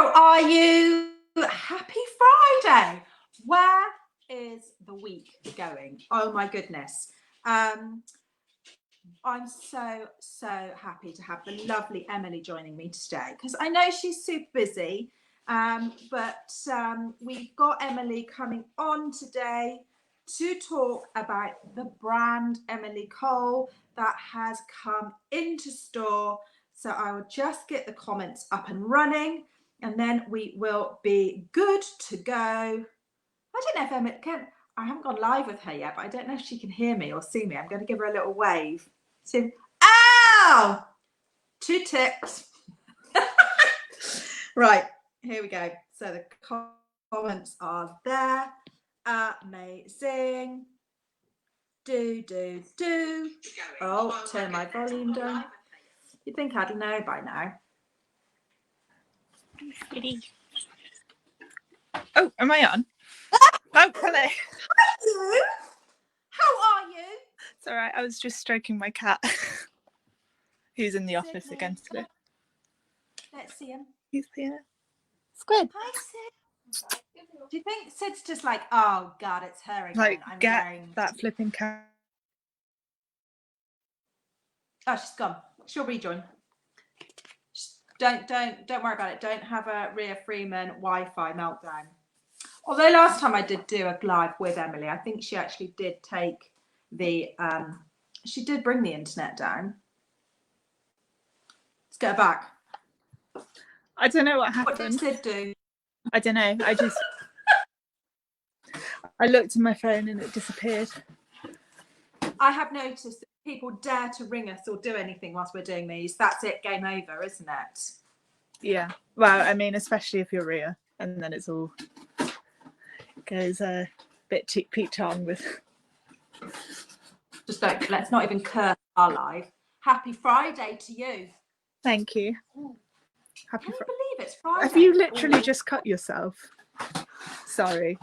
How are you? Happy Friday. Where is the week going? Oh my goodness. I'm so happy to have the lovely Emily joining me today because I know she's super busy, but we've got Emily coming on today to talk about the brand Emily Cole that has come into store. So I will just get the comments up and running and then we will be good to go. I don't know if Emily can, I haven't gone live with her yet, but I don't know if she can hear me or see me. I'm going to give her a little wave. So, ow! 2 ticks. Right, here we go. So the comments are there. Amazing. Do. Oh, turn my volume down. You'd think I'd know by now. Oh, am I on? Oh, hello. Hello. How are you? It's all right. I was just stroking my cat, who's in the office again today. Let's see him. He's here. Squid. Hi, Sid. Do you think Sid's just like, oh God, it's her again? Like, I'm get wearing that flipping cat. Oh, she's gone. She'll rejoin. Don't worry about it. Don't have a Rhea Freeman Wi-Fi meltdown. Although last time I did do a live with Emily, I think she actually did take the she did bring the internet down. Let's get her back. I don't know what happened. What did Sid do? I don't know. I looked at my phone and it disappeared. I have noticed that people dare to ring us or do anything whilst we're doing these. That's it. Game over, isn't it? Yeah. Well, I mean, especially if you're Rhea, and then it's all goes a bit cheek peach on with. Just don't. Let's not even curse our live. Happy Friday to you. Thank you. Can you believe it's Friday? Have you literally just cut yourself? Sorry.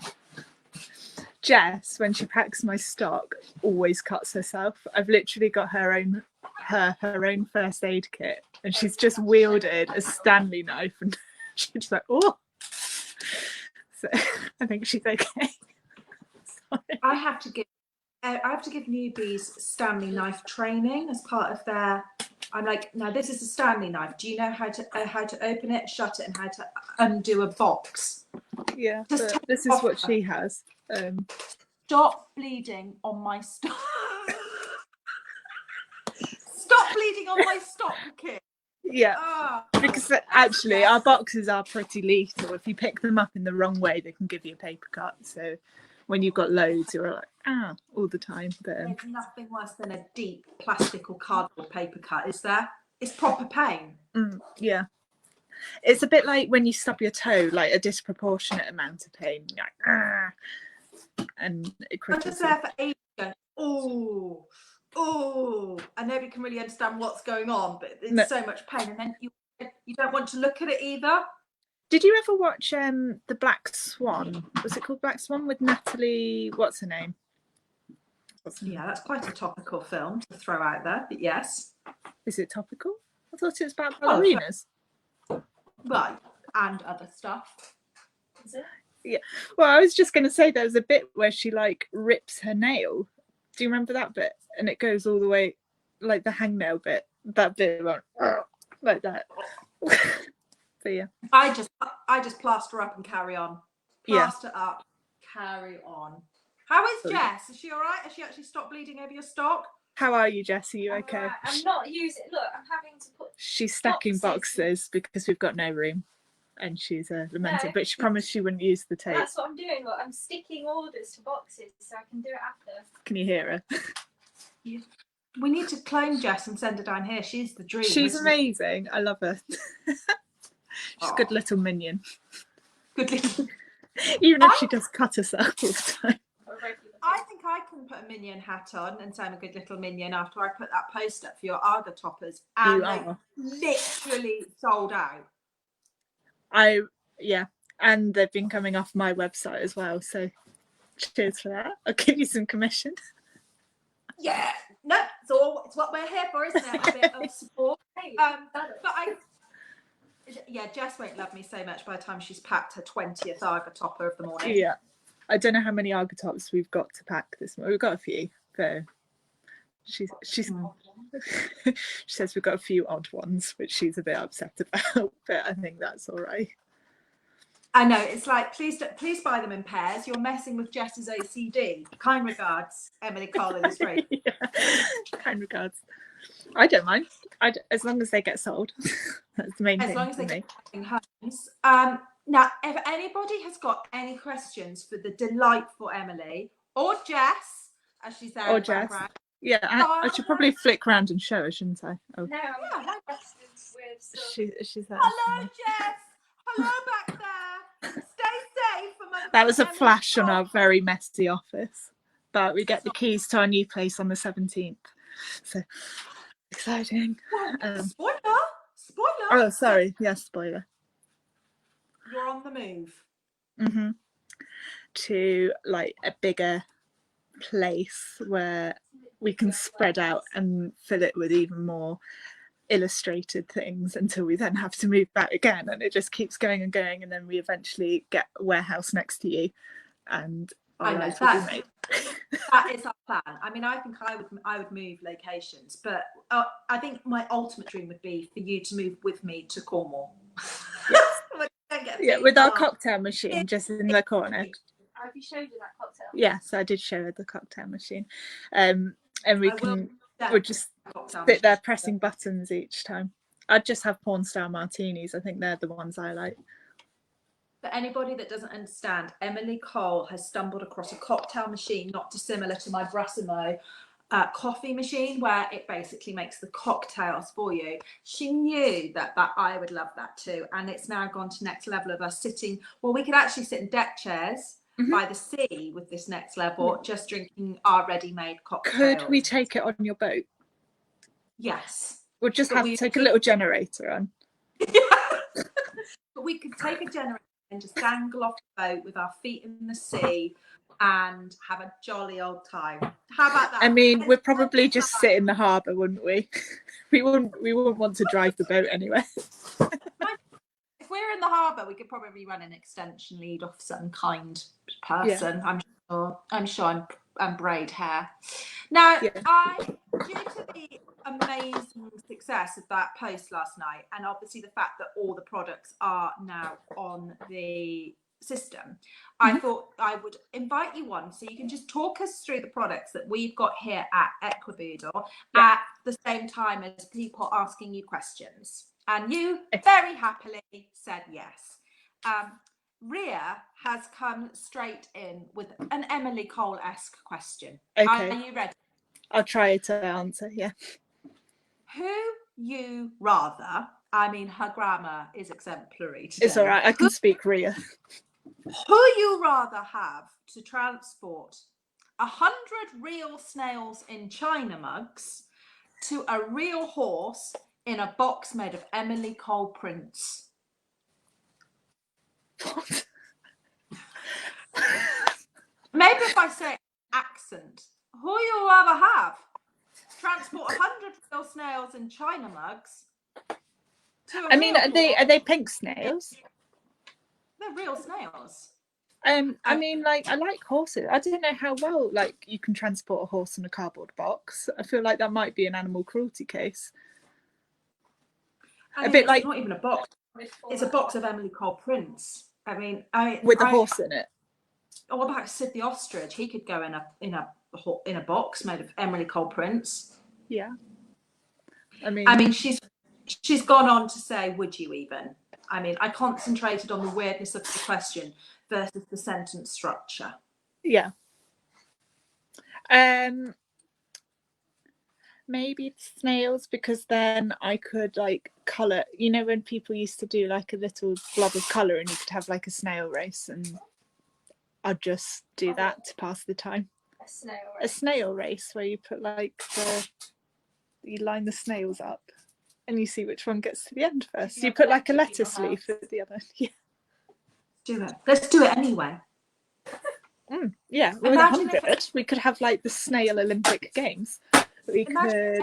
Jess, when she packs my stock, always cuts herself. I've literally got her own first aid kit, and she's just wielded a Stanley knife, and she's just like, oh. So I think she's okay. I have to give newbies Stanley knife training as part of their. I'm like, now this is a Stanley knife. Do you know how to open it, shut it, and how to undo a box? Yeah, but this is what she has. Stop bleeding on my stock. Stop bleeding on my stock, kid. Yeah, because actually our boxes are pretty lethal. If you pick them up in the wrong way, they can give you a paper cut. So when you've got loads, you're like, all the time. But there's nothing worse than a deep plastic or cardboard paper cut, is there? It's proper pain. Yeah. It's a bit like when you stub your toe, like a disproportionate amount of pain. You're like, and it I was just there for ages going, oh, and nobody can really understand what's going on, but it's so much pain, and then you don't want to look at it either. Did you ever watch the Black Swan? Was it called Black Swan with Natalie? What's her name? Yeah, that's quite a topical film to throw out there, but yes. Is it topical? I thought it was about ballerinas. Right, and other stuff. Is it? Yeah. Well, I was just going to say there was a bit where she like rips her nail. Do you remember that bit? And it goes all the way, like the hangnail bit. That bit went like that. But yeah. I just plaster up and carry on. Plaster up, carry on. How is Jess? Is she all right? Has she actually stopped bleeding over your stock? How are you, Jess? Are you okay? Right. I'm not using. Look, I'm having to put. She's stacking boxes because we've got no room, and she's lamenting. No. But she promised she wouldn't use the tape. That's what I'm doing. Look, I'm sticking orders to boxes so I can do it after. Can you hear her? Yeah. We need to clone Jess and send her down here. She's the dream. She's amazing. I love her. She's a good little minion. Good little. Even if she does cut herself all the time. I think I can put a minion hat on and say I'm a good little minion after I put that post up for your Arga toppers, and they literally sold out. And they've been coming off my website as well. So cheers for that. I'll give you some commission. Yeah, no, it's what we're here for, isn't it? A bit of support. But Yeah, Jess won't love me so much by the time she's packed her 20th Arga topper of the morning. Yeah. I don't know how many Arga tops we've got to pack this morning. We've got a few, but she says we've got a few odd ones, which she's a bit upset about, but I think that's all right. I know, it's like, please buy them in pairs. You're messing with Jess's OCD. Kind regards, Emily Cole Illustrated. Yeah. Kind regards. I don't mind. As long as they get sold. That's the main thing. As long as for they me. get homes. Now, if anybody has got any questions for the delightful Emily or Jess, as she's there Or in the Jess. background. Yeah, I should probably flick round and show her, shouldn't I? Oh, No, I'm Yeah, questions with stuff. she's there. hello, Jess. Hello back there. Stay safe amongst That was a Emily flash on Cole. our very messy office. But we get the keys to our new place on the 17th. So exciting. Spoiler. Oh, sorry. Yes, spoiler. You're on the move. Mm-hmm. To like a bigger place where we can spread out and fill it with even more illustrated things until we then have to move back again, and it just keeps going and going, and then we eventually get a warehouse next to you and our lives will be made. That is our plan. I mean, I think I would move locations, but I think my ultimate dream would be for you to move with me to Cornwall. Yeah, with our cocktail machine just in the corner. Have you showed you that cocktail? Yes, I did show her the cocktail machine. And we'll just sit there pressing buttons each time. I'd just have porn style martinis. I think they're the ones I like. For anybody that doesn't understand, Emily Cole has stumbled across a cocktail machine not dissimilar to my Brassimo coffee machine, where it basically makes the cocktails for you. She knew that I would love that too, and it's now gone to next level of us sitting. Well, we could actually sit in deck chairs by the sea with this next level, just drinking our ready-made cocktails. Could we take it on your boat? Yes. We'll just have to take a little generator on. But we could take a generator and just dangle off the boat with our feet in the sea and have a jolly old time. How about that? I mean, we'd probably just sit in the harbour, wouldn't we? We wouldn't want to drive the boat anywhere. If we're in the harbour, we could probably run an extension lead off some kind person. Yeah. I'm sure I'm braid hair. Now, due to the amazing success of that post last night, and obviously the fact that all the products are now on the system, I thought I would invite you on so you can just talk us through the products that we've got here at Equiboodle at the same time as people asking you questions. And you very happily said yes. Ria has come straight in with an Emily Cole-esque question. Okay. Are you ready? I'll try to answer, yeah. Who you rather, I mean, her grammar is exemplary today. It's all right, I can speak Ria. Who you rather have to transport 100 real snails in China mugs to a real horse in a box made of Emily Cole prints? What? Maybe if I say accent, who you rather have? Transport 100 real snails in China mugs to a real horse? Are they pink snails? They're real snails. I mean, like, I like horses. I don't know how well, like, you can transport a horse in a cardboard box. I feel like that might be an animal cruelty case. I mean, it's not even a box. It's a box of Emily Cole prints. I mean, with a horse in it. What about Sid the ostrich? He could go in a box made of Emily Cole prints. Yeah. I mean, she's gone on to say, would you even? I mean, I concentrated on the weirdness of the question versus the sentence structure. Yeah. Maybe snails, because then I could like colour. You know, when people used to do like a little blob of colour and you could have like a snail race, and I'd just do that to pass the time. A snail race where you put like you line the snails up and you see which one gets to the end first. You put like a lettuce leaf at the other. Yeah. Do it. Let's do it anyway. Yeah, with 100, we could have like the snail Olympic Games. We could.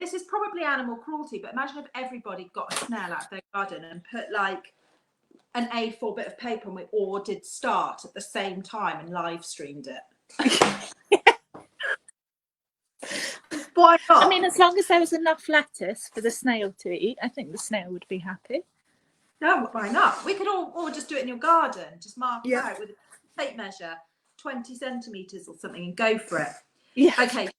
this is probably animal cruelty, but imagine if everybody got a snail out of their garden and put like an A4 bit of paper and we all did start at the same time and live streamed it. Why not? I mean, as long as there was enough lettuce for the snail to eat, I think the snail would be happy. No, why not? We could all just do it in your garden. Just mark it Yeah. out with a tape measure, 20 centimetres or something, and go for it. Yeah. Okay.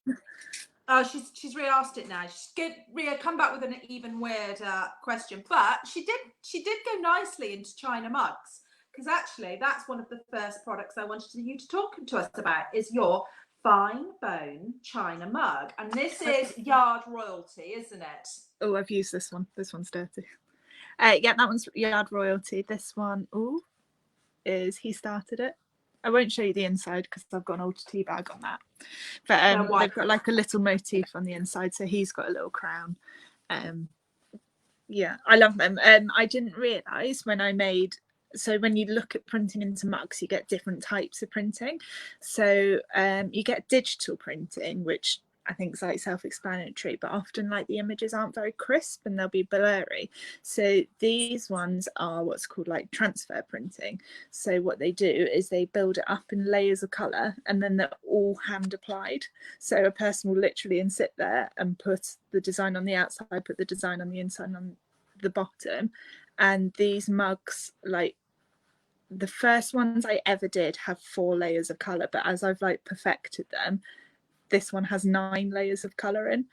Oh, she's re-asked it now. She's good. Ria, come back with an even weirder question. But she did go nicely into China mugs, because actually that's one of the first products I wanted you to talk to us about, is your fine bone China mug. And this is Yard Royalty, isn't it? Oh, I've used this one. This one's dirty. Yeah, that one's Yard Royalty. This one, is He Started It. I won't show you the inside because I've got an old tea bag on that. But they've got like a little motif on the inside, so he's got a little crown. Yeah, I love them. I didn't realise when I made. So when you look at printing into mugs, you get different types of printing. So you get digital printing, which I think is like self-explanatory, but often like the images aren't very crisp and they'll be blurry. So these ones are what's called like transfer printing. So what they do is they build it up in layers of colour and then they're all hand applied. So a person will literally sit there and put the design on the outside, put the design on the inside, on the bottom. And these mugs, like the first ones I ever did, have 4 layers of colour, but as I've like perfected them, this one has 9 layers of colour in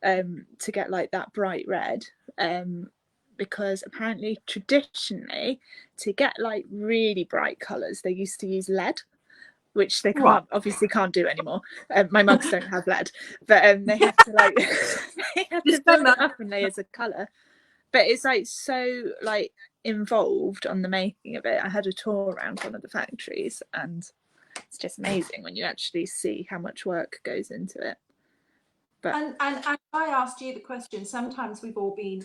to get like that bright red, because apparently traditionally to get like really bright colours they used to use lead, which they obviously can't do anymore. My mugs don't have lead, but they have to like they have to build it up in layers of colour. But it's like so like involved on the making of it. I had a tour around one of the factories and it's just amazing when you actually see how much work goes into it. But and I asked you the question, sometimes we've all been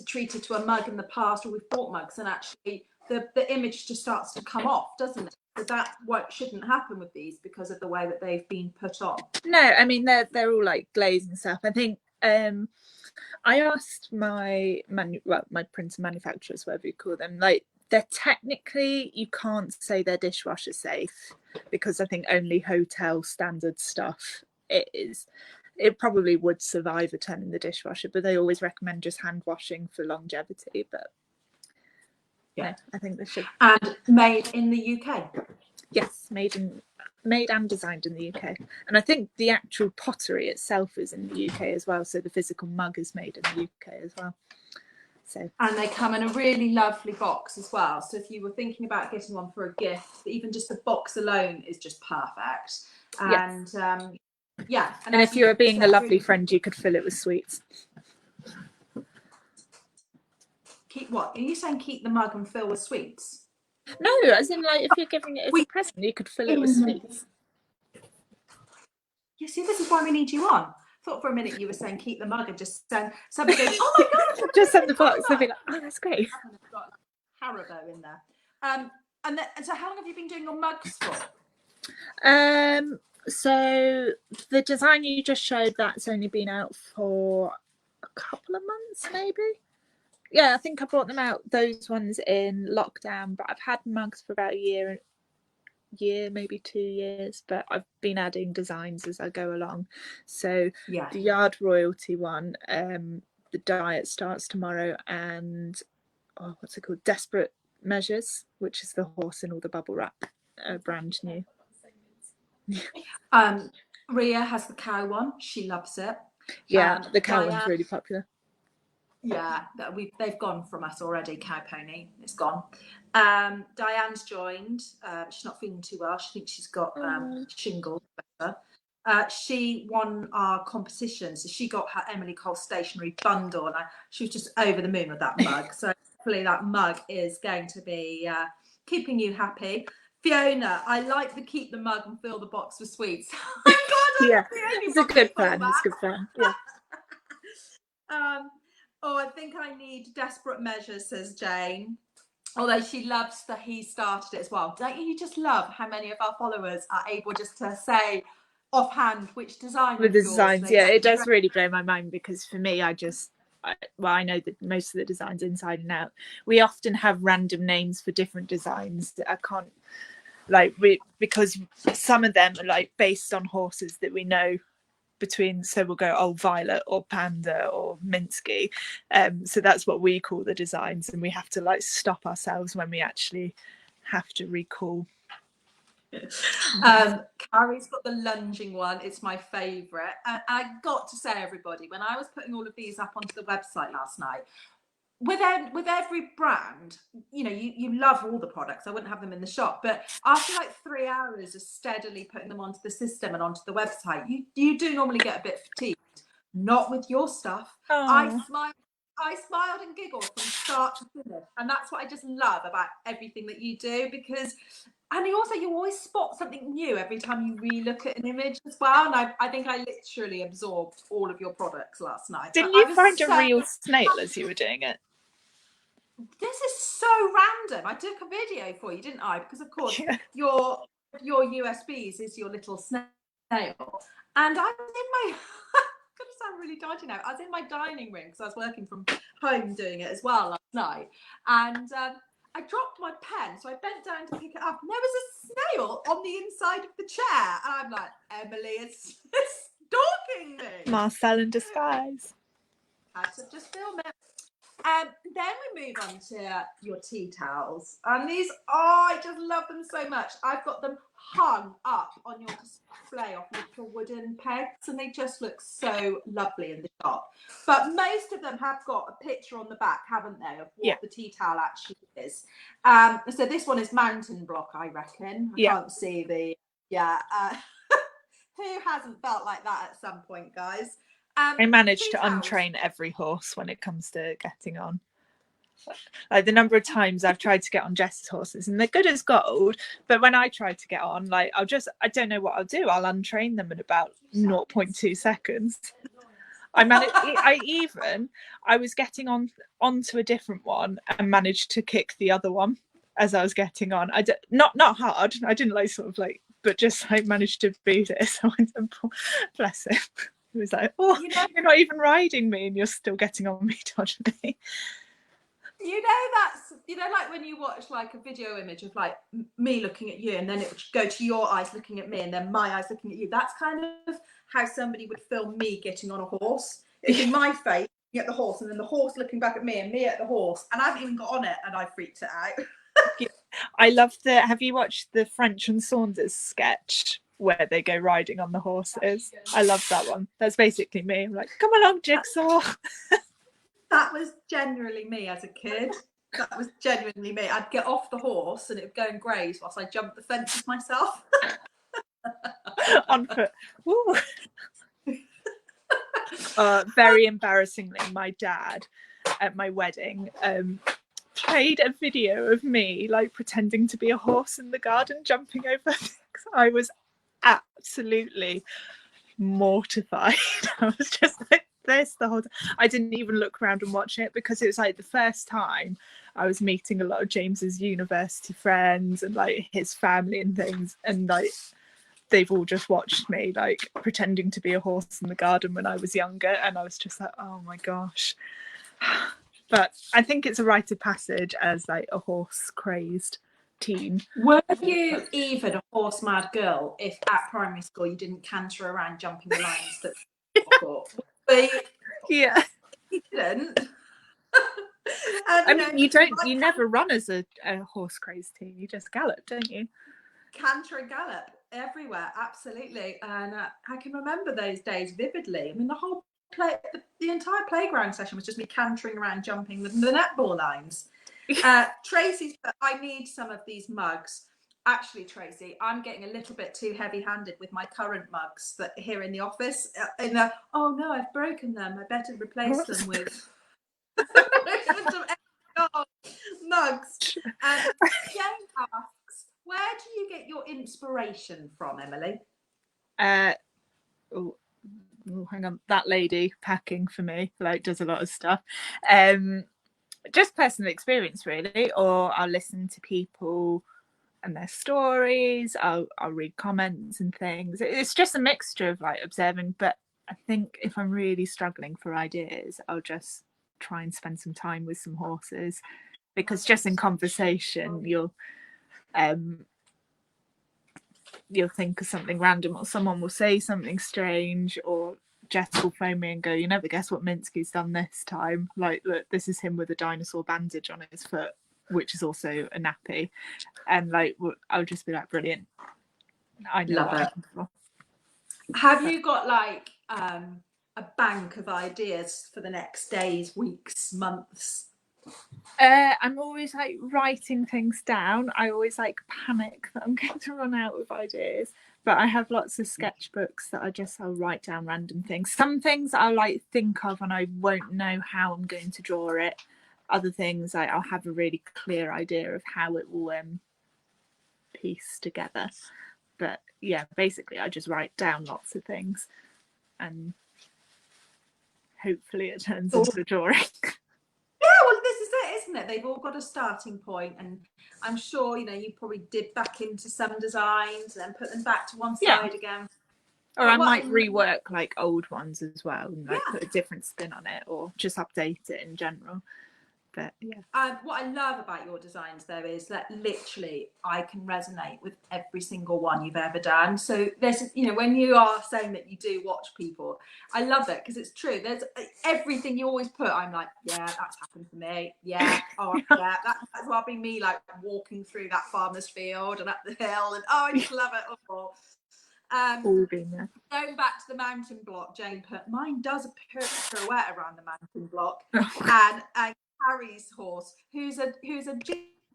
treated to a mug in the past, or we've bought mugs and actually the image just starts to come off, doesn't it? So that what shouldn't happen with these because of the way that they've been put on. No, I mean they're all like glazed and stuff. I think I asked my printer manufacturers, whatever you call them, like they're technically, you can't say they're dishwasher safe because I think only hotel standard stuff it probably would survive a turn in the dishwasher, but they always recommend just hand washing for longevity. But yeah, I think they should. And made in the UK. Yes, made and designed in the UK. And I think the actual pottery itself is in the UK as well, so the physical mug is made in the UK as well. So. And they come in a really lovely box as well. So if you were thinking about getting one for a gift, even just the box alone is just perfect. And yes. And if you were being a lovely friend, you could fill it with sweets. Keep what? Are you saying keep the mug and fill with sweets? No, as in like if you're giving it as a present, you could fill it with sweets. You see, this is why we need you on. Thought for a minute you were saying keep the mug and just send somebody goes, oh my god, just send the box. They'll be like, oh, that's great. Got Haribo in there. And so how long have you been doing your mugs for? So the design you just showed, that's only been out for a couple of months, maybe. Yeah, I think I brought them out, those ones in lockdown, but I've had mugs for about a year, maybe 2 years, but I've been adding designs as I go along. So the Yard Royalty one, the diet starts tomorrow, and what's it called? Desperate Measures, which is the horse in all the bubble wrap, brand new. Ria has the cow one. She loves it. Yeah, the cow one's really popular. Yeah, they've gone from us already. Cow pony, it's gone. Diane's joined. She's not feeling too well. She thinks she's got shingles. She won our competition, so she got her Emily Cole stationery bundle, and she was just over the moon with that mug. So hopefully that mug is going to be keeping you happy. Fiona, I like the keep the mug and fill the box with sweets. Yeah, it's a good plan. It's a good plan. Yeah. I think I need Desperate Measures, says Jane. Although she loves that he started it as well. Don't you just love how many of our followers are able just to say offhand which design With of the yours designs, they yeah, it get. does really blow my mind, because for me, I know that most of the designs inside and out. We often have random names for different designs that I can't, like, because some of them are like based on horses that we know between, so we'll go, oh, Violet or Panda or Minsky, so that's what we call the designs, and we have to like stop ourselves when we actually have to recall. Carrie's got the lunging one. It's my favourite. And I got to say, everybody, when I was putting all of these up onto the website last night, with every brand, you know, you love all the products. I wouldn't have them in the shop, but after like 3 hours of steadily putting them onto the system and onto the website, you do normally get a bit fatigued. Not with your stuff. I smiled and giggled from start to finish, and that's what I just love about everything that you do, because and you always spot something new every time you re-look at an image as well. And I think I literally absorbed all of your products last night. Didn't I you was find a so real snail as you were doing it? This is so random. I took a video for you, didn't I? Because of course Yeah. your USBs is your little snail, and I was in my gonna sound really dodgy now. I was in my dining room because I was working from home doing it as well last night, and I dropped my pen, so I bent down to pick it up, and there was a snail on the inside of the chair, and I'm like, Emily is stalking me. Marcel in disguise. Had to just film it. Then we move on to your tea towels, and these, oh, I just love them so much. I've got them hung up on your display off little wooden pegs, and they just look so lovely in the shop. But most of them have got a picture on the back, haven't they, of what the tea towel actually is. So this one is mountain block, I reckon. I can't see the, who hasn't felt like that at some point, guys? I managed to untrain every horse when it comes to getting on. Like the number of times I've tried to get on Jess's horses, and they're good as gold, but when I try to get on, like I don't know what I'll do. I'll untrain them in about 0.2 seconds. I was getting onto a different one and managed to kick the other one as I was getting on. Not hard. I didn't like sort of like, but just like managed to beat it. So bless him. He was like, oh, you're not even riding me and you're still getting on me dodgily. You know, that's, like when you watch like a video image of like me looking at you, and then it would go to your eyes looking at me, and then my eyes looking at you. That's kind of how somebody would film me getting on a horse. It's in my face, looking at the horse, and then the horse looking back at me, and me at the horse. And I haven't even got on it, and I freaked it out. I love have you watched the French and Saunders sketch where they go riding on the horses? I love that one. That's basically me. I'm like, come along, Jigsaw. That was genuinely me as a kid. That was genuinely me. I'd get off the horse and it would go and graze whilst I jumped the fences myself. On foot. Very embarrassingly, my dad at my wedding played a video of me like pretending to be a horse in the garden jumping over things. I was absolutely mortified. I was just like this the whole time. I didn't even look around and watch it, because it was like the first time I was meeting a lot of James's university friends and like his family and things, and like they've all just watched me like pretending to be a horse in the garden when I was younger, and I was just like, oh my gosh. But I think it's a rite of passage as like a horse crazed teen. Were you even a horse mad girl if at primary school you didn't canter around jumping the lines that Yeah, you didn't? I mean, you never run as a horse crazed teen. You just gallop, don't you? Canter and gallop everywhere, absolutely. And I can remember those days vividly. I mean, the entire playground session was just me cantering around, jumping the netball lines. Tracy's, I need some of these mugs. Actually, Tracy, I'm getting a little bit too heavy-handed with my current mugs that are here in the office. Oh no, I've broken them. I better replace them with mugs. Jane asks, where do you get your inspiration from, Emily? Hang on, that lady packing for me like does a lot of stuff. Just personal experience really, or I'll listen to people and their stories. I'll read comments and things. It's just a mixture of like observing, but I think if I'm really struggling for ideas, I'll just try and spend some time with some horses, because just in conversation you'll think of something random, or someone will say something strange, or Jess will phone me and go, "You never guess what Minsky's done this time. Like, look, this is him with a dinosaur bandage on his foot, which is also a nappy." And like, I'll just be like, "Brilliant! I know Love what I'm it. looking for." Have you got like a bank of ideas for the next days, weeks, months? I'm always like writing things down. I always like panic that I'm going to run out of ideas, but I have lots of sketchbooks that I'll write down random things. Some things I'll like think of and I won't know how I'm going to draw it. Other things I'll have a really clear idea of how it will piece together. But yeah, basically I just write down lots of things and hopefully it turns into a drawing. Yeah, well, this is it, isn't it? They've all got a starting point, and I'm sure you probably dip back into some designs and then put them back to one side again. Or I might rework like old ones as well and like put a different spin on it, or just update it in general. But yeah. What I love about your designs though is that literally I can resonate with every single one you've ever done. So there's, when you are saying that you do watch people, I love it because it's true. There's everything you always put. I'm like, yeah, that's happened for me. Yeah, oh yeah, that's well been me like walking through that farmer's field and up the hill, and I just love it all. All been there. Going back to the mountain block, Jane put mine does a pirouette around the mountain block, and Harry's horse, who's a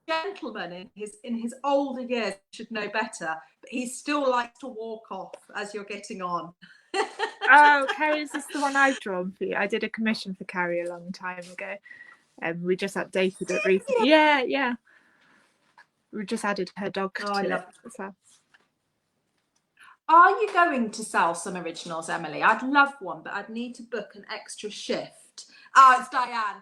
gentleman in his older years, should know better, but he still likes to walk off as you're getting on. Oh, Carrie's is the one I've drawn for you. I did a commission for Carrie a long time ago, and we just updated it recently. Yeah. We just added her dog to it as well. Are you going to sell some originals, Emily? I'd love one, but I'd need to book an extra shift. Oh, it's Diane.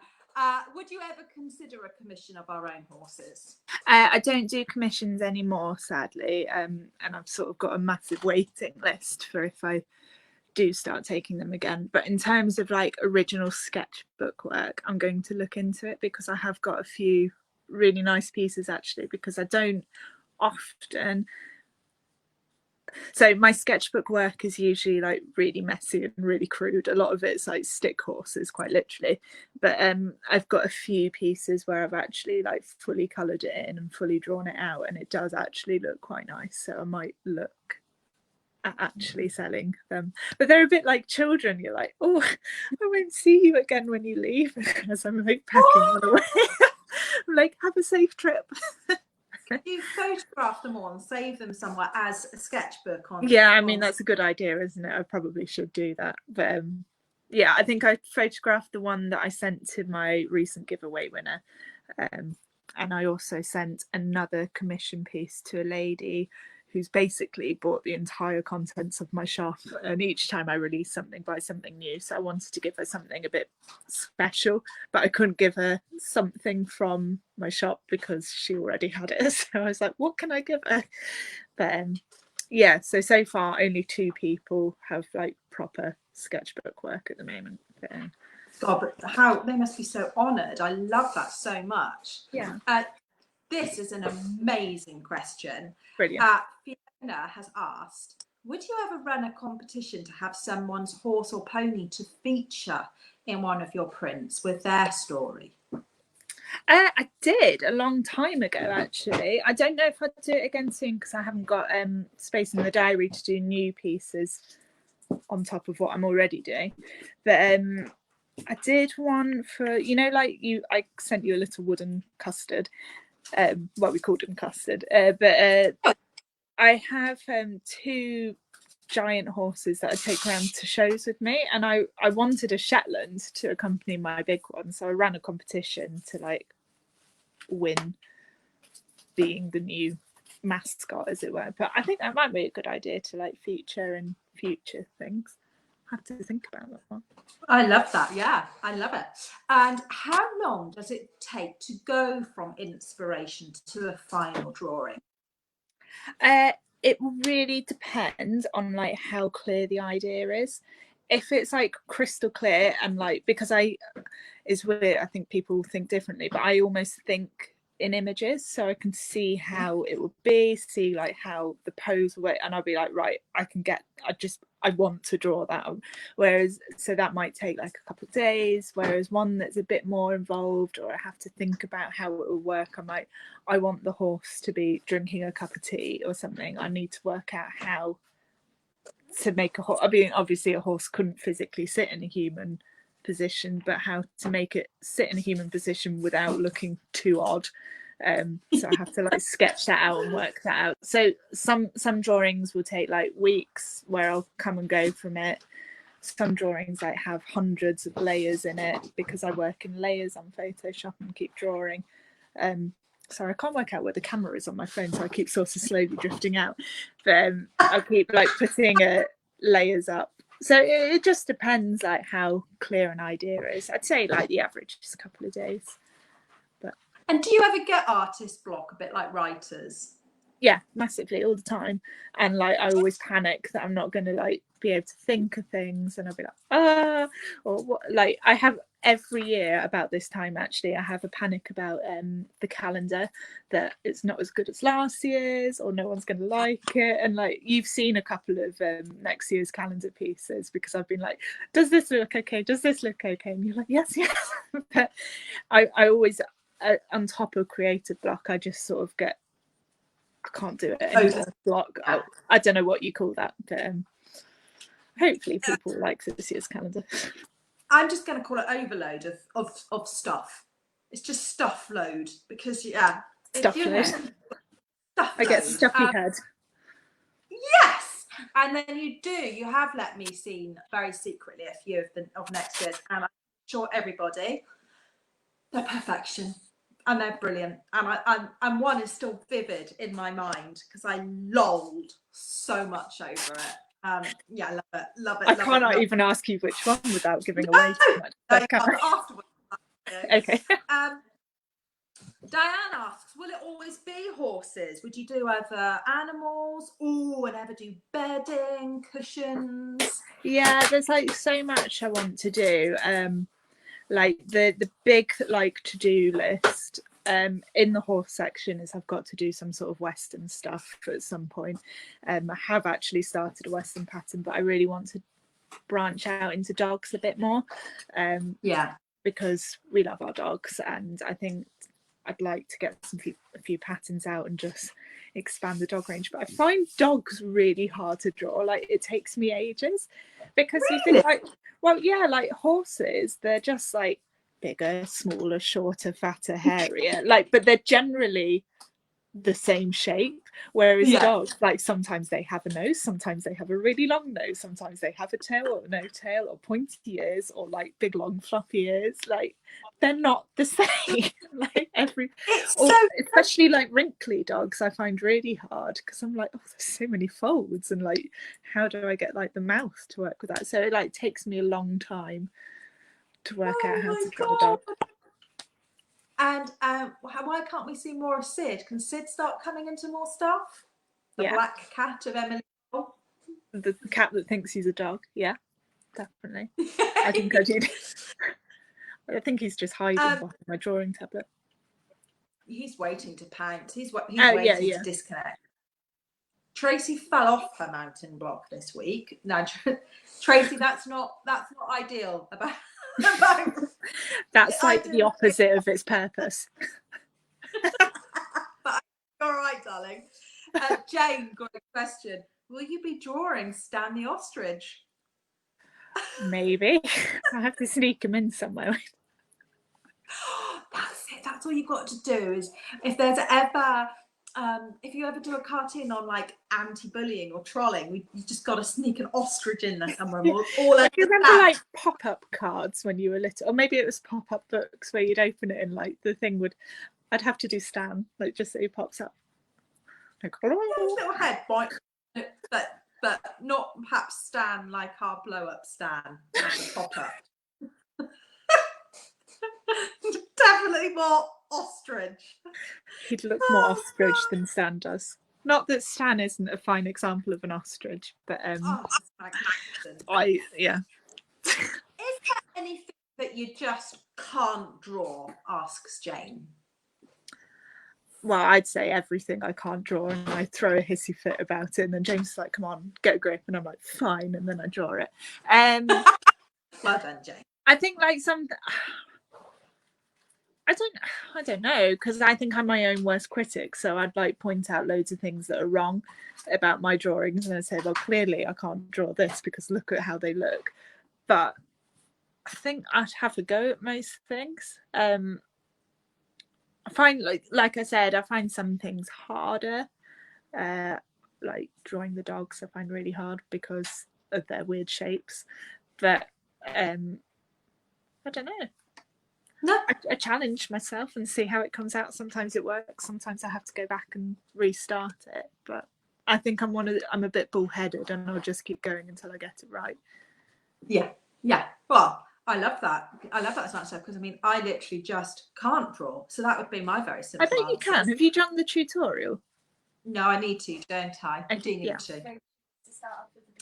Would you ever consider a commission of our own horses? I don't do commissions anymore, sadly, and I've sort of got a massive waiting list for if I do start taking them again. But in terms of like original sketchbook work, I'm going to look into it, because I have got a few really nice pieces actually, because I don't often. So my sketchbook work is usually like really messy and really crude. A lot of it's like stick horses, quite literally. But I've got a few pieces where I've actually like fully coloured it in and fully drawn it out, and it does actually look quite nice. So I might look at actually selling them. But they're a bit like children. You're like, oh, I won't see you again when you leave, as I'm like packing them away. I'm like, have a safe trip. You photograph them all and save them somewhere as a sketchbook on. Yeah, I mean that's a good idea, isn't it? I probably should do that. But yeah, I think I photographed the one that I sent to my recent giveaway winner, and I also sent another commission piece to a lady who's basically bought the entire contents of my shop, and each time I release something, buy something new. So I wanted to give her something a bit special, but I couldn't give her something from my shop because she already had it. So I was like, what can I give her? But yeah, so far only 2 people have like proper sketchbook work at the moment. But, God, but how they must be so honoured. I love that so much. Yeah. This is an amazing question. Brilliant. Fiona has asked, would you ever run a competition to have someone's horse or pony to feature in one of your prints with their story? I did a long time ago, actually. I don't know if I'd do it again soon, because I haven't got space in the diary to do new pieces on top of what I'm already doing. But I did one for, like I sent you a little wooden custard. Well, we called him custard. But I have 2 giant horses that I take around to shows with me, and I wanted a Shetland to accompany my big one, so I ran a competition to like win being the new mascot, as it were. But I think that might be a good idea to like feature in future things. I have to think about that one. I love that. Yeah, I love it. And how long does it take to go from inspiration to a final drawing? It will really depend on like how clear the idea is. If it's like crystal clear and like, because it's weird, I think people think differently, but I almost think in images, so I can see how it would be, see like how the pose will work, and I'll be like, right, I want to draw that. Whereas, so that might take like a couple of days, whereas one that's a bit more involved, or I have to think about how it will work, I'm like, I want the horse to be drinking a cup of tea or something. I need to work out how to make a horse. I mean, obviously a horse couldn't physically sit in a human position, but how to make it sit in a human position without looking too odd. So I have to like sketch that out and work that out. So some drawings will take like weeks where I'll come and go from it. Some drawings like have hundreds of layers in it because I work in layers on Photoshop and keep drawing. Sorry, I can't work out where the camera is on my phone, so I keep sort of slowly drifting out. But I'll keep like putting layers up. So it just depends like how clear an idea is. I'd say like the average is a couple of days. But And do you ever get artist block, a bit like writers? yeah, massively, all the time. And like I always panic that I'm not going to like be able to think of things, and I'll be like, or what? Like I have every year about this time, actually I have a panic about the calendar, that it's not as good as last year's, or no one's going to like it. And like you've seen a couple of next year's calendar pieces, because I've been like, does this look okay, does this look okay, and you're like, yes. But I always on top of creative block, I just sort of get, I can't do it anymore. Block. I don't know what you call that, but hopefully people like this year's calendar. I'm just going to call it overload of stuff. It's just stuff load, because Stuff load. Stuff I get stuffy head. Yes, and then you have let me see very secretly a few of next year's, and I'm sure everybody, they're perfection. And they're brilliant, and one is still vivid in my mind because I lolled so much over it. Yeah, love it. I cannot even ask you which one without giving away too much. Afterwards. Okay. Diane asks, will it always be horses? Would you do other animals? Oh, and ever do bedding, cushions? Yeah, there's like so much I want to do. Like the big like to-do list in the horse section is I've got to do some sort of Western stuff at some point. I have actually started a Western pattern, but I really want to branch out into dogs a bit more. Yeah, because we love our dogs, and I think I'd like to get a few patterns out and just expand the dog range. But I find dogs really hard to draw. Like it takes me ages, because you think like, well, yeah, like horses, they're just like bigger, smaller, shorter, fatter, hairier. Like, but they're generally the same shape. Whereas dogs, like sometimes they have a nose, sometimes they have a really long nose, sometimes they have a tail or no tail, or pointy ears, or like big long floppy ears. Like they're not the same. Like especially like wrinkly dogs, I find really hard, because I'm like, oh, there's so many folds, and like how do I get like the mouth to work with that? So it like takes me a long time to work out how to draw a dog. And why can't we see more of Sid? Can Sid start coming into more stuff? The black cat of Emily. The cat that thinks he's a dog. Yeah, definitely. I think I do. I think he's just hiding behind my drawing tablet. He's waiting to pounce. He's waiting to disconnect. Tracy fell off her mountain block this week. No, Tracy, that's not ideal. About that's like the opposite of its purpose. But all right, darling. Jane got a question. Will you be drawing Stan the ostrich? Maybe. I have to sneak him in somewhere. That's it. That's all you've got to do. Is if there's ever if you ever do a cartoon on like anti-bullying or trolling, you just got to sneak an ostrich in there somewhere. Do you remember like pop-up cards when you were little, or maybe it was pop-up books where you'd open it and like the thing would, I'd have to do Stan, like just so he pops up. Like, little head, but not perhaps Stan like our blow-up Stan, like a pop-up. Definitely more ostrich. He'd look more ostrich than Stan does. Not that Stan isn't a fine example of an ostrich, but Oh, it's magnificent. yeah. Is there anything that you just can't draw? Asks Jane. Well, I'd say everything I can't draw, and I throw a hissy fit about it, and then James is like, come on, get a grip, and I'm like, fine, and then I draw it. Well done, Jane. I think like some I don't know, because I think I'm my own worst critic, so I'd like point out loads of things that are wrong about my drawings, and I say, well, clearly I can't draw this because look at how they look. But I think I'd have a go at most things. I find like I said, I find some things harder. Like drawing the dogs, I find really hard because of their weird shapes. But I don't know. No. I challenge myself and see how it comes out. Sometimes it works. Sometimes I have to go back and restart it. But I think I'm a bit bullheaded, and I'll just keep going until I get it right. Yeah. Well, I love that. I love that as an answer because I mean, I literally just can't draw. So that would be my very simple I bet you answer. can. Have you done the tutorial? No, I need to, don't I? I do need Yeah. to.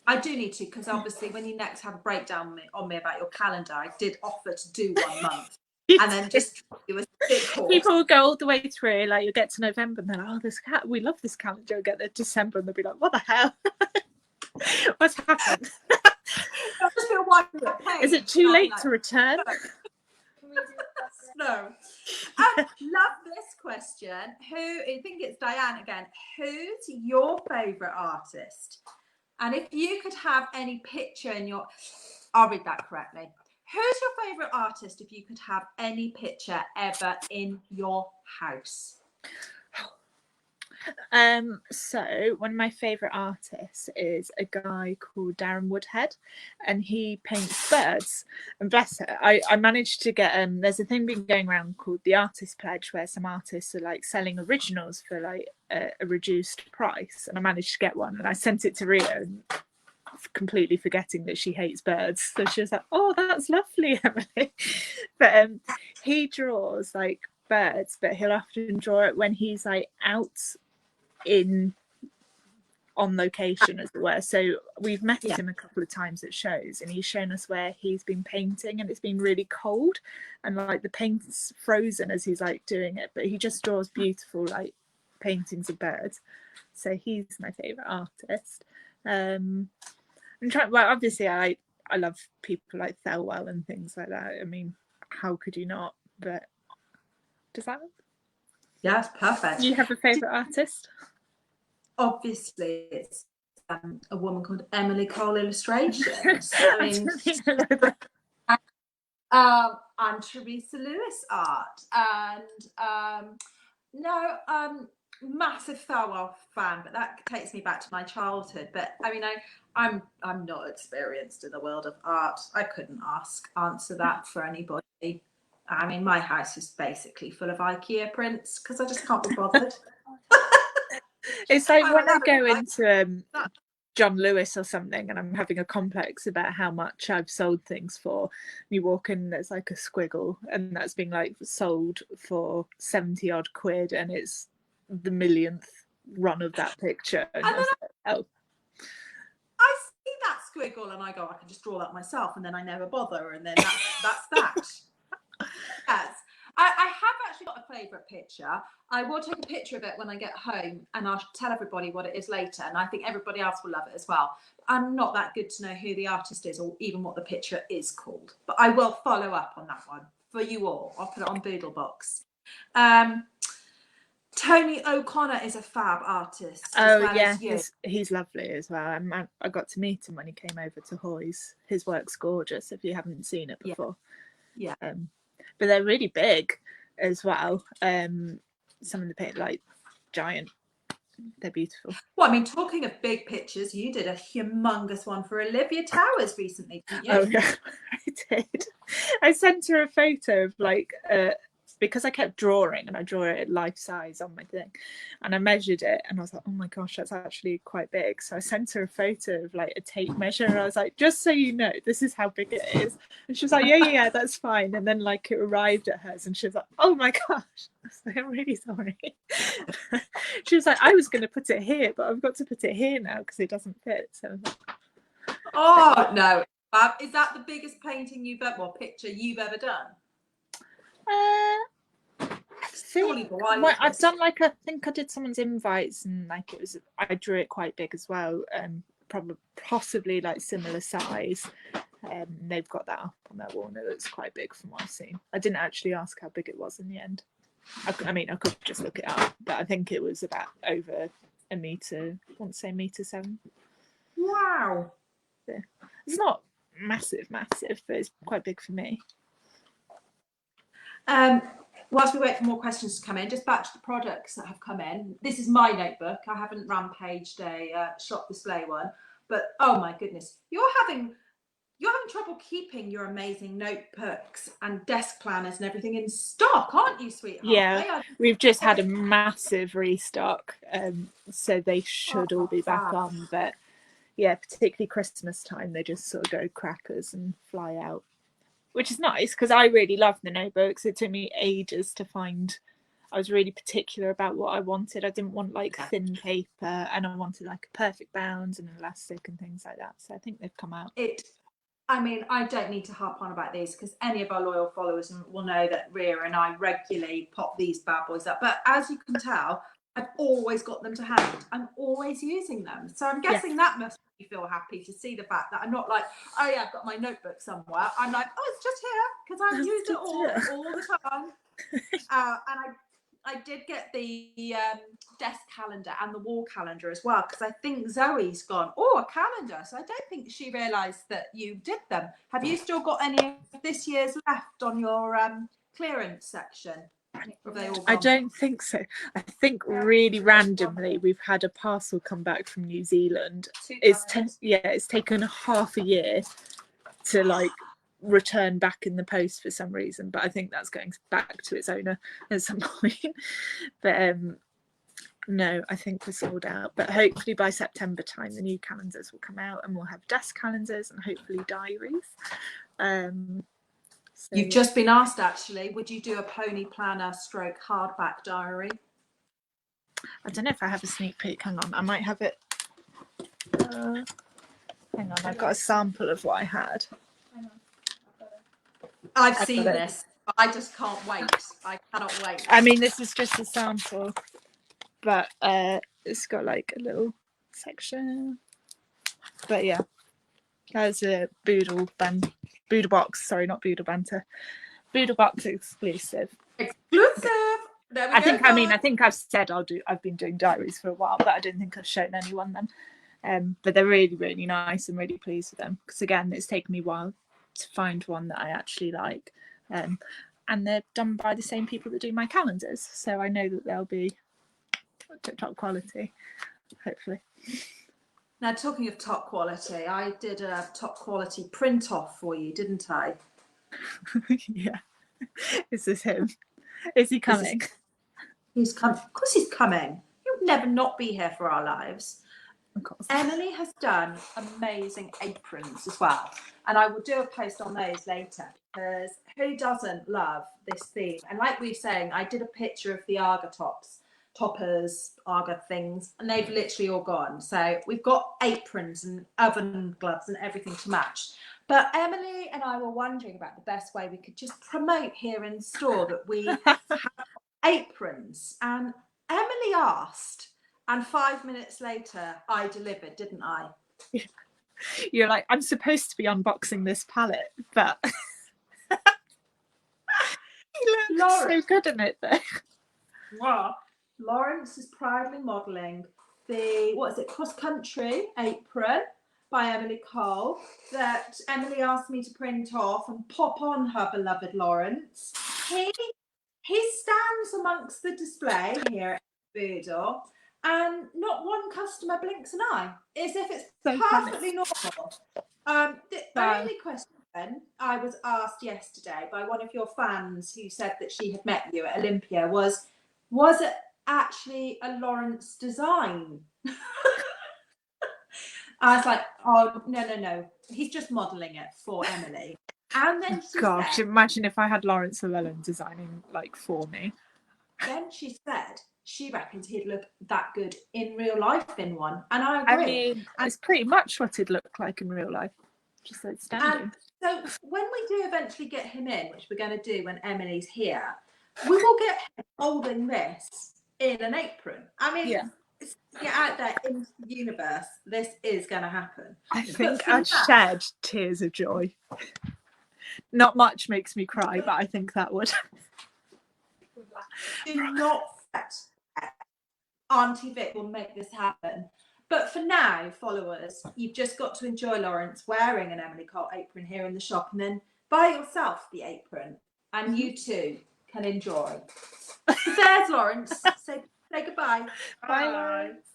I do need to because obviously when you next have a breakdown on me about your calendar, I did offer to do 1 month. And then just it was a bit cool. People will go all the way through, like you'll get to November and they're like, oh, this cat, we love this calendar. You'll get to December and they'll be like, what the hell? What's happened? I just feel wide Is it too late to return? No. Love this question. I think it's Diane again. Who's your favourite artist? And if you could have any picture in your, I'll read that correctly. Who's your favourite artist if you could have any picture ever in your house? So one of my favourite artists is a guy called Darren Woodhead, and he paints birds. And bless her, I managed to get there's a thing been going around called the Artist Pledge, where some artists are like selling originals for like a reduced price, and I managed to get one, and I sent it to Rio, and completely forgetting that she hates birds, so she was like, oh, that's lovely, Emily. But he draws like birds, but he'll often draw it when he's like out on location, as it were. So we've met him a couple of times at shows, and he's shown us where he's been painting, and it's been really cold, and like the paint's frozen as he's like doing it, but he just draws beautiful like paintings of birds. So he's my favorite artist. Well, obviously I love people like Thelwell and things like that. I mean, how could you not? But does that? Yeah, it's perfect. You have a favourite artist? Obviously, it's a woman called Emily Cole Illustrations. I mean, and Teresa Lewis art, and massive Thelwell fan, but that takes me back to my childhood. But I mean, I'm not experienced in the world of art. I couldn't answer that for anybody. I mean, my house is basically full of IKEA prints because I just can't be bothered. It's like when I go into John Lewis or something and I'm having a complex about how much I've sold things for. You walk in, there's like a squiggle, and that's being like sold for 70 odd quid, and it's the millionth run of that picture. And I was like, oh. I see that squiggle and I go, I can just draw that myself, and then I never bother, and then that's that. Yes. I have actually got a favourite picture. I will take a picture of it when I get home, and I'll tell everybody what it is later, and I think everybody else will love it as well. I'm not that good to know who the artist is or even what the picture is called, but I will follow up on that one for you all. I'll put it on Boodlebox. Tony O'Connor is a fab artist. He's lovely as well. I got to meet him when he came over to Hoy's. His work's gorgeous if you haven't seen it before. Yeah. But they're really big as well. Some of the like giant. They're beautiful. Well, I mean, talking of big pictures, you did a humongous one for Olivia Towers recently, didn't you? Oh yeah, I did. I sent her a photo of like because I kept drawing, and I draw it at life size on my thing, and I measured it, and I was like, oh my gosh, that's actually quite big. So I sent her a photo of like a tape measure, and I was like, just so you know, this is how big it is. And she was like, yeah, that's fine. And then like it arrived at hers, and she was like, oh my gosh. I was like, I'm really sorry. She was like, I was going to put it here, but I've got to put it here now because it doesn't fit. So I was like, Oh no. Is that the biggest painting picture you've ever done? Surely the I've done like, I think I did someone's invites, and like I drew it quite big as well, probably possibly like similar size. They've got that up on their wall, and it looks quite big from what I've seen. I didn't actually ask how big it was in the end. I mean, I could just look it up, but I think it was about over a metre. I want to say 1.7 meters. Wow. Yeah. It's not massive, but it's quite big for me. Whilst we wait for more questions to come in, just back to the products that have come in. This is my notebook. I haven't rampaged a shop display one, but oh my goodness, you're having trouble keeping your amazing notebooks and desk planners and everything in stock, aren't you, sweetheart? Yeah, we've just had a massive restock, so they should all be back on. But yeah, particularly Christmas time, they just sort of go crackers and fly out, which is nice because I really love the notebooks. It took me ages to find. I was really particular about what I wanted. I didn't want like thin paper, and I wanted like a perfect bounds and elastic and things like that. So I think they've come out. I mean, I don't need to harp on about these because any of our loyal followers will know that Rhea and I regularly pop these bad boys up. But as you can tell, I've always got them to hand. I'm always using them. So I'm guessing that must make you feel happy to see the fact that I'm not like, oh yeah, I've got my notebook somewhere. I'm like, oh, it's just here because I use it all the time. And I did get the desk calendar and the wall calendar as well, because I think Zoe's gone, oh, a calendar. So I don't think she realised that you did them. Have you still got any of this year's left on your clearance section? I don't think so. I think really randomly we've had a parcel come back from New Zealand. It's taken half a year to like return back in the post for some reason, but I think that's going back to its owner at some point. But no, I think we're sold out, but hopefully by September time the new calendars will come out, and we'll have desk calendars and hopefully diaries. So, you've just been asked, actually, would you do a pony planner stroke hardback diary? I don't know if I have a sneak peek. Hang on, I might have it. Hang on, I've got a sample of what I had. I've seen this. I just can't wait. I cannot wait. I mean, this is just a sample, but it's got like a little section. But yeah, there's a Boodle box. Sorry, not Boodle Banter. Boodle box exclusive. Exclusive. There we go. I think I've said I've been doing diaries for a while, but I don't think I've shown anyone them. But they're really, really nice. I'm really pleased with them because again, it's taken me a while to find one that I actually like. And they're done by the same people that do my calendars, so I know that they'll be top quality, hopefully. Now, talking of top quality, I did a top quality print off for you, didn't I? Yeah. Is this him? Is he coming? He's coming. Of course he's coming. He'll never not be here for our lives. Of course. Emily has done amazing aprons as well. And I will do a post on those later, because who doesn't love this theme? And like we were saying, I did a picture of the Arga toppers, Arga things, and they've literally all gone. So we've got aprons and oven gloves and everything to match. But Emily and I were wondering about the best way we could just promote here in store that we have aprons. And Emily asked, and 5 minutes later, I delivered, didn't I? You're like, I'm supposed to be unboxing this palette, but he looks so good in it, though. Well, Lawrence is proudly modelling the, cross country apron by Emily Cole that Emily asked me to print off and pop on her beloved Lawrence. He stands amongst the display here at Equiboodle, and not one customer blinks an eye, as if it's so perfectly normal. The only question I was asked yesterday by one of your fans who said that she had met you at Olympia was it actually a Lawrence design? I was like, oh, no. He's just modelling it for Emily. And then she Gosh, said, imagine if I had Lawrence Llewellyn designing like for me. then she said she reckons he'd look that good in real life in one. And I I agree. mean, it's pretty much what he'd look like in real life. Just outstanding. And so when we do eventually get him in, which we're going to do when Emily's here, we will get him holding this in an apron. I mean, Yeah. get out there into the universe. This is going to happen. I think I'd shed tears of joy. Not much makes me cry, but I think that would. Do not fret. Auntie Vic will make this happen. But for now, followers, you've just got to enjoy Lawrence wearing an Emily Cole apron here in the shop, and then buy yourself the apron, and you too can enjoy. So there's Lawrence. Say goodbye. Bye, Lawrence.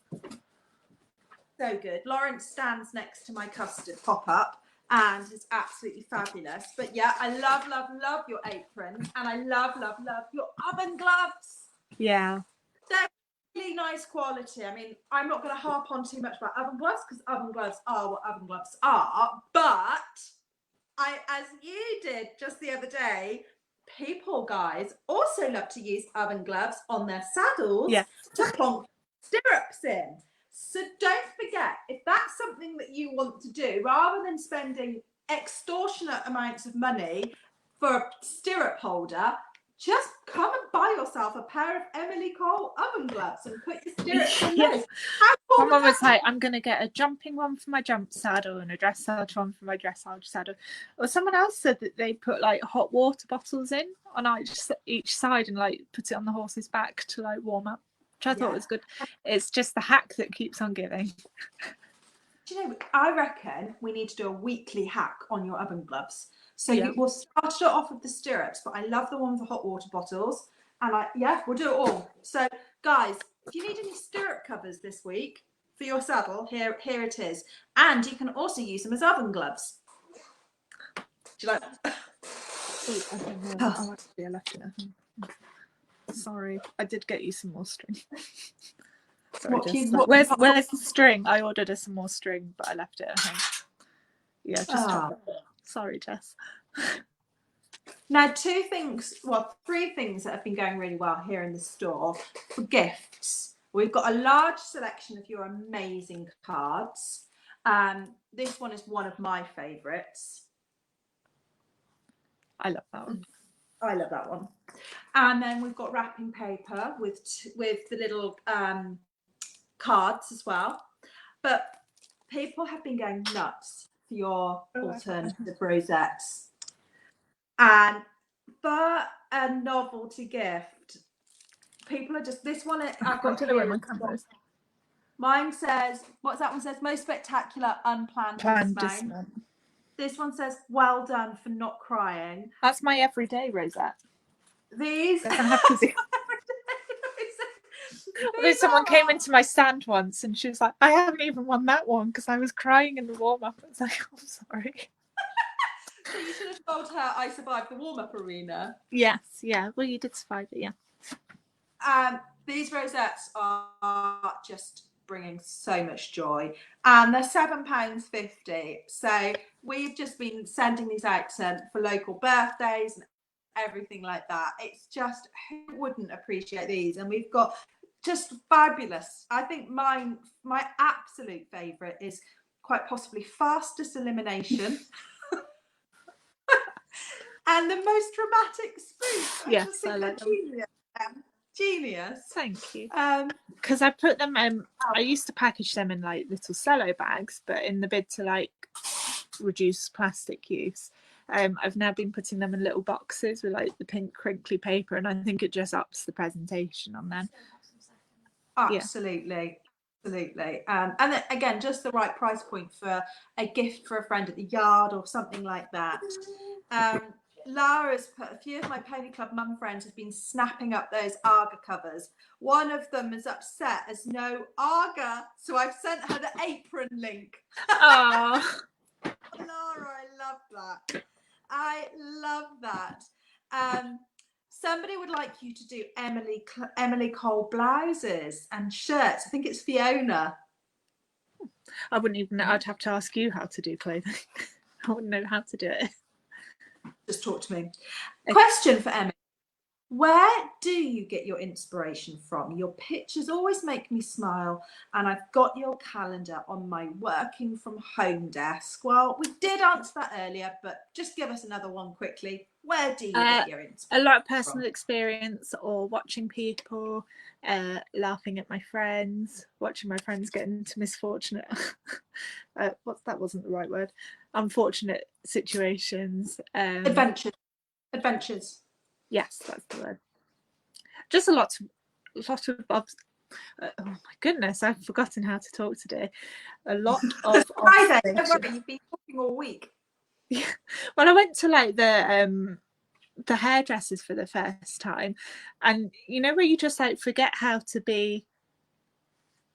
So good. Lawrence stands next to my custard pop-up and is absolutely fabulous. But yeah, I love your apron, and I love your oven gloves. Yeah. They're really nice quality. I mean, I'm not going to harp on too much about oven gloves because oven gloves are what oven gloves are. But as you did just the other day, people, guys, also love to use oven gloves on their saddles to plonk stirrups in. So don't forget, if that's something that you want to do, rather than spending extortionate amounts of money for a stirrup holder, just come and buy yourself a pair of Emily Cole oven gloves and put your stirrups in those. My mum was like, I'm going to get a jumping one for my jump saddle and a dressage one for my dressage saddle. Or someone else said that they put like hot water bottles in on each side and like put it on the horse's back to like warm up, which I thought was good. It's just the hack that keeps on giving. Do you know, I reckon we need to do a weekly hack on your oven gloves. So we'll start it off with the stirrups, but I love the one with the hot water bottles. And we'll do it all. So guys, if you need any stirrup covers this week for your saddle, here it is. And you can also use them as oven gloves. Do you like that? Oh, actually, I left it at home. Sorry, I did get you some more string. Sorry, where's the string? I ordered her some more string, but I left it at home. Yeah, just sorry, Jess. Now, three things that have been going really well here in the store for gifts. We've got a large selection of your amazing cards. This one is one of my favourites. I love that one. I love that one. And then we've got wrapping paper with the little cards as well. But people have been going nuts for your alternative rosettes. And for a novelty gift, people are just, this one I've got to my cameras. Mine says, what's that one says? Most spectacular unplanned dismount. This one says, well done for not crying. That's my everyday rosette. These have to do. Someone came into my stand once and she was like, I haven't even won that one because I was crying in the warm-up. I was like, I'm sorry. So you should have told her I survived the warm-up arena. Yes, yeah. Well, you did survive it, yeah. These rosettes are just bringing so much joy, and they're £7.50. So we've just been sending these out for local birthdays and everything like that. It's just, who wouldn't appreciate these? And we've got just fabulous. I think my absolute favourite is quite possibly fastest elimination. And the most dramatic spoof. Yes, I like them. Genius. Thank you. Because I put them I used to package them in like little cello bags, but in the bid to like reduce plastic use, I've now been putting them in little boxes with like the pink crinkly paper, and I think it just ups the presentation on them. Absolutely. Absolutely. And then, again, just the right price point for a gift for a friend at the yard or something like that. Lara's put, a few of my Pony Club mum friends have been snapping up those Arga covers. One of them is upset as no Arga, so I've sent her the apron link. Oh, Lara, I love that. I love that. Somebody would like you to do Emily Cole blouses and shirts. I think it's Fiona. I wouldn't even know. I'd have to ask you how to do clothing. I wouldn't know how to do it. Just talk to me. Question for Emily. Where do you get your inspiration from? Your pictures always make me smile, and I've got your calendar on my working from home desk. Well, we did answer that earlier, but just give us another one quickly. Where do you get your inspiration A lot of personal experience, or watching people, laughing at my friends, watching my friends get into misfortunate that wasn't the right word, unfortunate situations. Adventures. Yes, that's the word. Just a lot of oh my goodness, I've forgotten how to talk today. A lot of Friday, don't worry, you've been talking all week. Yeah. Well, I went to like the hairdressers for the first time, and you know where you just like forget how to be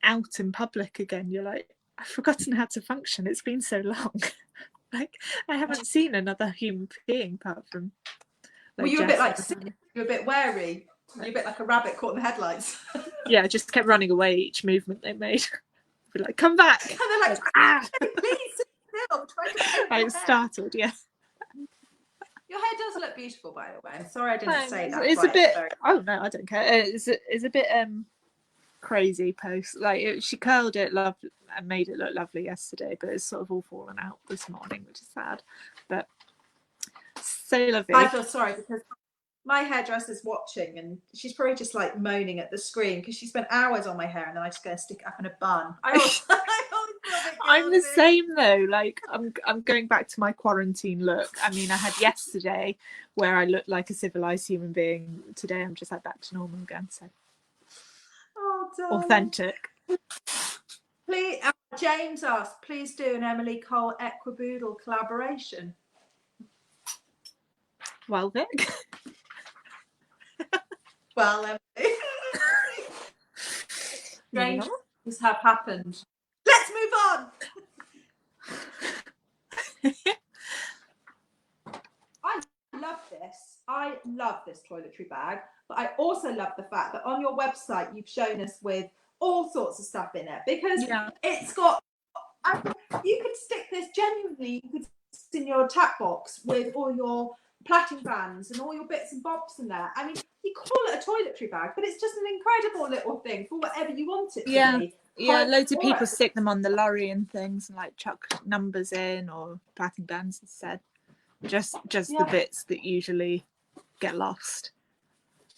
out in public again. You're like, I've forgotten how to function. It's been so long. Like I haven't seen another human being apart from. Like, were you a bit like sick? You're a bit wary. You're a bit like a rabbit caught in the headlights. Yeah, I just kept running away each movement they made. Be like, come back. And they're like, ah, please sit still. I was startled. Yeah. Your hair does look beautiful, by the way. I'm sorry I didn't say that. It's a bit. Oh no, I don't care. It's a bit crazy post. Like she curled it lovely and made it look lovely yesterday, but it's sort of all fallen out this morning, which is sad. But so lovely. I feel sorry because my hairdresser's watching, and she's probably just like moaning at the screen because she spent hours on my hair, and then I just go stick it up in a bun. I'm the same though. Like I'm going back to my quarantine look. I mean, I had yesterday where I looked like a civilized human being. Today I'm just like back to normal again. So authentic. Please, James asked, please do an Emily Cole Equiboodle collaboration. Well, Vic. Well, Emily. Strange things have happened. Let's move on. I love this toiletry bag, but I also love the fact that on your website you've shown us with all sorts of stuff in it, because it's got, you could stick this genuinely, you could stick in your tap box with all your plaiting bands and all your bits and bobs in there. I mean, you call it a toiletry bag, but it's just an incredible little thing for whatever you want it to be. Yeah, loads of people stick them on the lorry and things and like chuck numbers in or plaiting bands instead. Just the bits that usually get lost.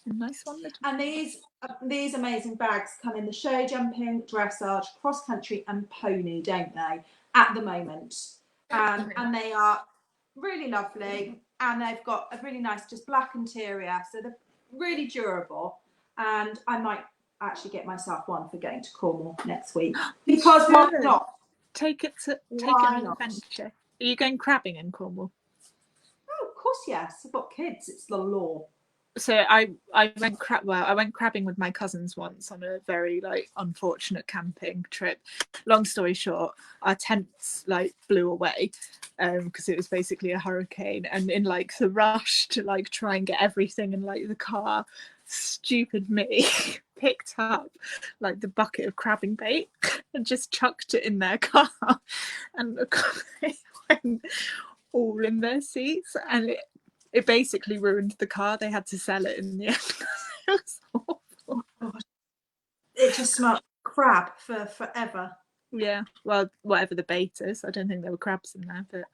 A nice one. And these amazing bags come in the show jumping, dressage, cross country, and pony, don't they? At the moment, and they are really lovely, and they've got a really nice, just black interior, so they're really durable. And I might actually get myself one for going to Cornwall next week, because why not? Take it an adventure. Are you going crabbing in Cornwall? Oh, of course, yes. I've got kids. It's the law. So I went crabbing with my cousins once on a very like unfortunate camping trip. Long story short, our tents like blew away because it was basically a hurricane, and in like the rush to like try and get everything in like the car, stupid me picked up like the bucket of crabbing bait and just chucked it in their car, and they went all in their seats, and it basically ruined the car. They had to sell it in the end. It was awful. Oh, it just smelled crab for forever. Yeah, well, whatever the bait is. I don't think there were crabs in there, but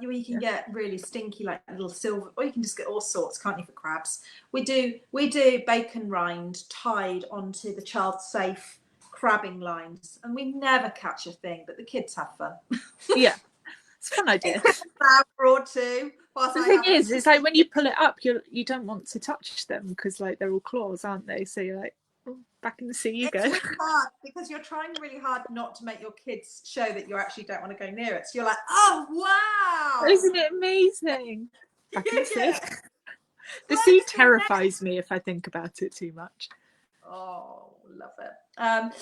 you can get really stinky, like little silver, or you can just get all sorts, can't you, for crabs? We do bacon rind tied onto the child-safe crabbing lines, and we never catch a thing, but the kids have fun. Yeah, it's a fun idea. An hour or two. The thing is, it's like when you pull it up, you don't want to touch them because like they're all claws, aren't they? So you're like, oh, back in the sea you go. It's really hard because you're trying really hard not to make your kids show that you actually don't want to go near it. So you're like, oh wow, isn't it amazing? Back in the sea. The sea terrifies me if I think about it too much. Oh, love it.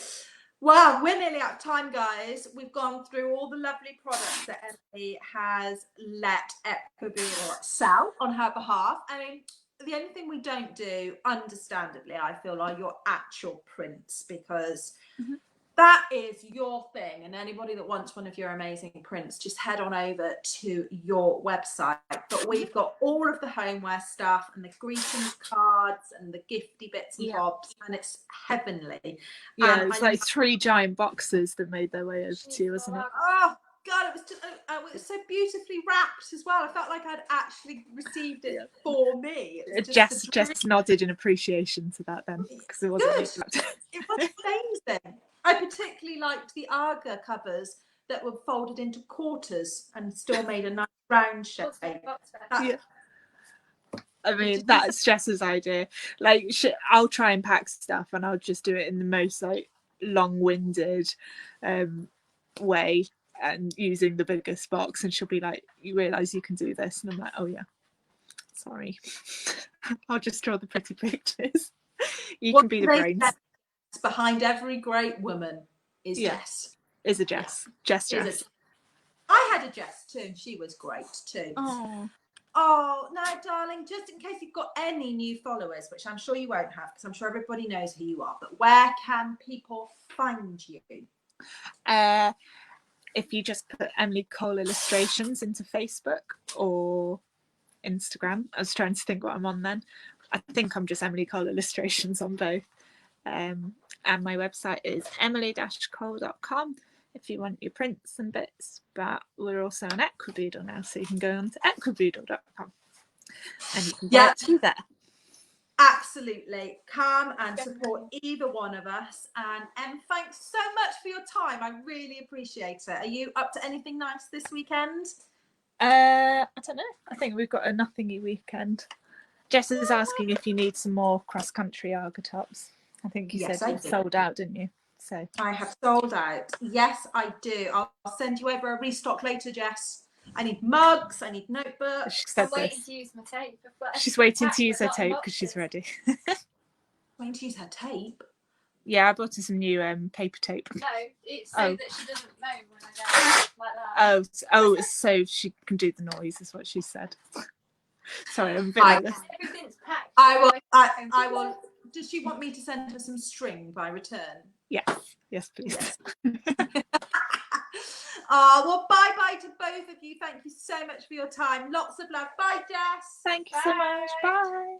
Well, we're nearly out of time, guys. We've gone through all the lovely products that Emily has let Equiboodle sell on her behalf. I mean, the only thing we don't do, understandably, I feel, are your actual prints, because that is your thing. And anybody that wants one of your amazing prints, just head on over to your website. But we've got all of the homeware stuff and the greetings cards and the gifty bits and bobs, and it's heavenly. Yeah, it's like 3 giant boxes that made their way over to you, wasn't it? Oh God, it was just it was so beautifully wrapped as well. I felt like I'd actually received it for me. It was Jess nodded in appreciation to that then, because it wasn't good. It was amazing. I particularly liked the Aga covers that were folded into quarters and still made a nice round shape. Yeah. I mean, that's Jess's idea. Like, I'll try and pack stuff, and I'll just do it in the most like long-winded way, and using the biggest box. And she'll be like, "You realise you can do this?" And I'm like, "Oh yeah, sorry." I'll just draw the pretty pictures. You can be the brains. Behind every great woman is Jess. Is a Jess. Jess. I had a Jess too, and she was great too. Oh, no, darling, just in case you've got any new followers, which I'm sure you won't have, because I'm sure everybody knows who you are, but where can people find you? If you just put Emily Cole Illustrations into Facebook or Instagram. I was trying to think what I'm on then. I think I'm just Emily Cole Illustrations on both. And my website is emily-cole.com if you want your prints and bits, but we're also on Equiboodle now, so you can go on to equiboodle.com and you can buy it through there. Absolutely. Come and support either one of us. And thanks so much for your time. I really appreciate it. Are you up to anything nice this weekend? I don't know. I think we've got a nothingy weekend. Jess is asking if you need some more cross-country Aga tops. I think you said you sold out, didn't you? So I have sold out. Yes, I do. I'll send you over a restock later, Jess. I need mugs. I need notebooks. I'm waiting to use my tape. She's waiting to use her tape because she's ready. Waiting to use her tape? Yeah, I bought her some new paper tape. No, it's so that she doesn't know when I go like that. Oh, so she can do the noise, is what she said. Sorry, I'm a bit like this. Everything's packed. I will. Does she want me to send her some string by return? Yes, please. Well, bye to both of you. Thank you so much for your time. Lots of love. Bye, Jess. Thank you so much. Bye.